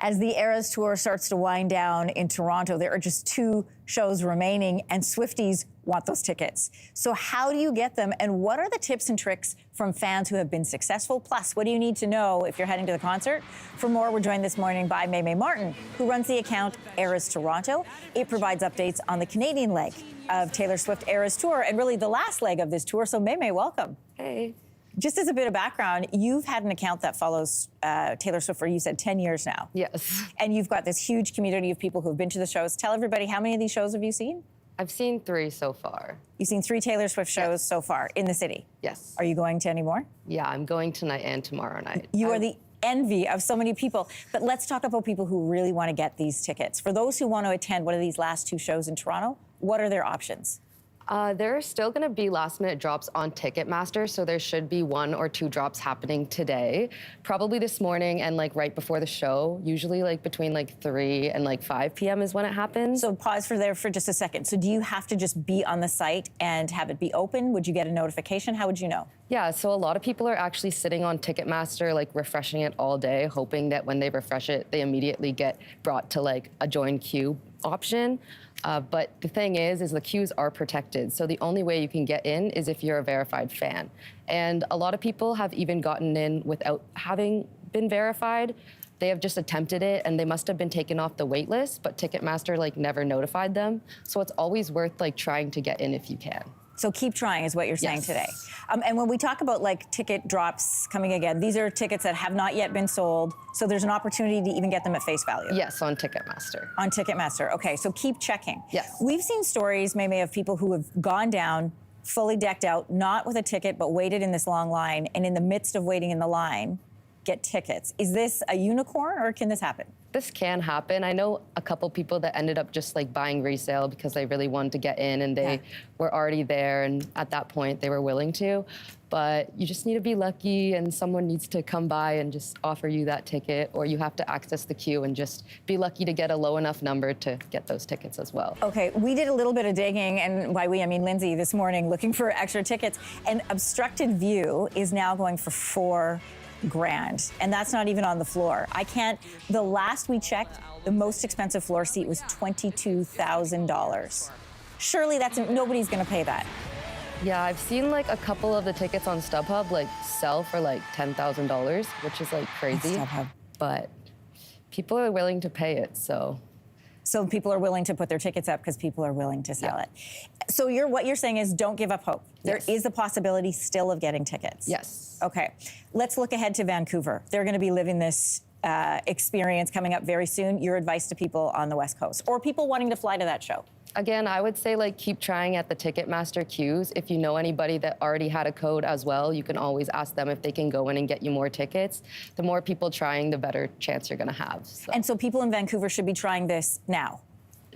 As the Eras Tour starts to wind down in Toronto, there are just 2 shows remaining, and Swifties want those tickets. So how do you get them, and what are the tips and tricks from fans who have been successful? Plus, what do you need to know if you're heading to the concert? For more, we're joined this morning by Maymay Martin, who runs the account Eras Toronto. It provides updates on the Canadian leg of Taylor Swift Eras Tour, and really the last leg of this tour. So Maymay, welcome. Hey. Just as a bit of background, you've had an account that follows Taylor Swift for, you said, 10 years now. Yes. And you've got this huge community of people who've been to the shows. Tell everybody, how many of these shows have you seen? I've seen 3 so far. You've seen 3 Taylor Swift shows so far in the city? Yes. Are you going to any more? Yeah, I'm going tonight and tomorrow night. You are the envy of so many people. But let's talk about people who really want to get these tickets. For those who want to attend one of these last 2 shows in Toronto, what are their options? There are still going to be last-minute drops on Ticketmaster, so there should be 1 or 2 drops happening today. Probably this morning and right before the show. Usually between 3 and 5 p.m. is when it happens. So pause for just a second. So do you have to just be on the site and have it be open? Would you get a notification? How would you know? Yeah, so a lot of people are actually sitting on Ticketmaster, refreshing it all day, hoping that when they refresh it, they immediately get brought to a join queue option. But the thing is the queues are protected. So the only way you can get in is if you're a verified fan. And a lot of people have even gotten in without having been verified. They have just attempted it and they must have been taken off the wait list, but Ticketmaster never notified them. So it's always worth trying to get in if you can. So keep trying is what you're saying Yes. today. And when we talk about ticket drops coming again, these are tickets that have not yet been sold. So there's an opportunity to even get them at face value. Yes, on Ticketmaster. On Ticketmaster. Okay, so keep checking. Yes. We've seen stories, Maymay, of people who have gone down, fully decked out, not with a ticket, but waited in this long line, and in the midst of waiting in the line, get tickets. Is this a unicorn, or can this happen? This can happen. I know a couple people that ended up just buying resale because they really wanted to get in and they were already there, and at that point they were willing to. But you just need to be lucky and someone needs to come by and just offer you that ticket, or you have to access the queue and just be lucky to get a low enough number to get those tickets as well. Okay, we did a little bit of digging, and by we, I mean Lindsay, this morning looking for extra tickets, and obstructed view is now going for $4 grand, and that's not even on the floor. The last we checked, the most expensive floor seat was $22,000. Surely nobody's gonna pay that. Yeah, I've seen a couple of the tickets on StubHub sell for $10,000, which is crazy. StubHub. But people are willing to pay it, so. So people are willing to put their tickets up because people are willing to sell Yeah. it. So what you're saying is don't give up hope. Yes. There is a possibility still of getting tickets. Yes. Okay, let's look ahead to Vancouver. They're going to be living this experience coming up very soon. Your advice to people on the West Coast or people wanting to fly to that show? Again, I would say keep trying at the Ticketmaster queues. If you know anybody that already had a code as well, you can always ask them if they can go in and get you more tickets. The more people trying, the better chance you're gonna have. So. And so people in Vancouver should be trying this now?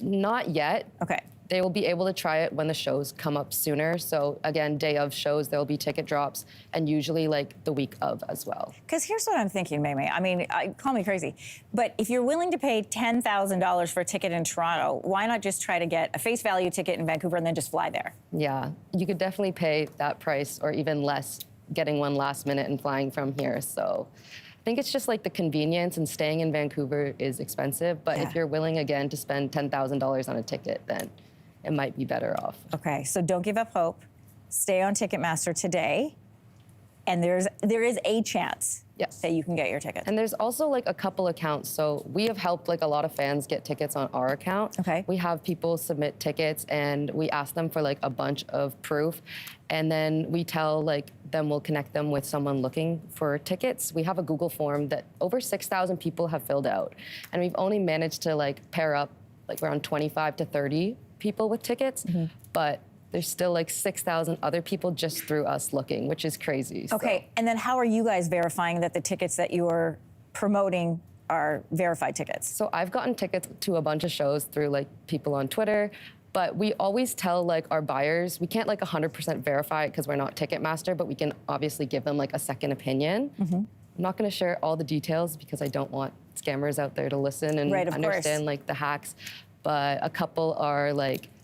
Not yet. Okay. They will be able to try it when the shows come up sooner. So again, day of shows, there'll be ticket drops, and usually the week of as well. Because here's what I'm thinking, Maymay. I mean, call me crazy, but if you're willing to pay $10,000 for a ticket in Toronto, why not just try to get a face value ticket in Vancouver and then just fly there? Yeah, you could definitely pay that price or even less getting one last minute and flying from here. So I think it's just the convenience, and staying in Vancouver is expensive. But if you're willing, again, to spend $10,000 on a ticket, then it might be better off. Okay, so don't give up hope. Stay on Ticketmaster today, and there is a chance that you can get your ticket. And there's also a couple accounts. So we have helped a lot of fans get tickets on our account. Okay. We have people submit tickets and we ask them for a bunch of proof. And then we tell them we'll connect them with someone looking for tickets. We have a Google form that over 6,000 people have filled out. And we've only managed to pair up around 25 to 30 people with tickets, but there's still 6,000 other people just through us looking, which is crazy. Okay, and then how are you guys verifying that the tickets that you're promoting are verified tickets? So I've gotten tickets to a bunch of shows through people on Twitter, but we always tell our buyers, we can't 100% verify it because we're not Ticketmaster, but we can obviously give them a second opinion. I'm not gonna share all the details because I don't want scammers out there to listen and understand the hacks. But a couple are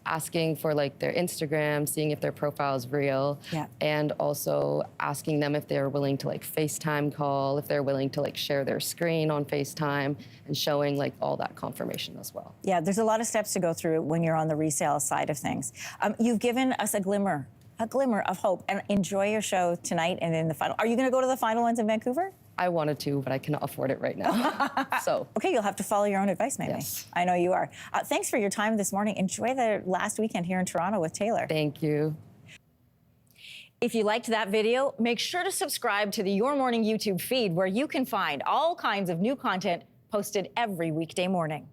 asking for like their Instagram, seeing if their profile is real, Yeah. and also asking them if they're willing to like FaceTime call, if they're willing to like share their screen on FaceTime, and showing like all that confirmation as well. Yeah, there's a lot of steps to go through when you're on the resale side of things. You've given us a glimmer of hope, and enjoy your show tonight and in the final. Are you going to go to the final ones in Vancouver? I wanted to, but I cannot afford it right now. So. Okay, you'll have to follow your own advice, maybe. Yes. I know you are. Thanks for your time this morning. Enjoy the last weekend here in Toronto with Taylor. Thank you. If you liked that video, make sure to subscribe to the Your Morning YouTube feed, where you can find all kinds of new content posted every weekday morning.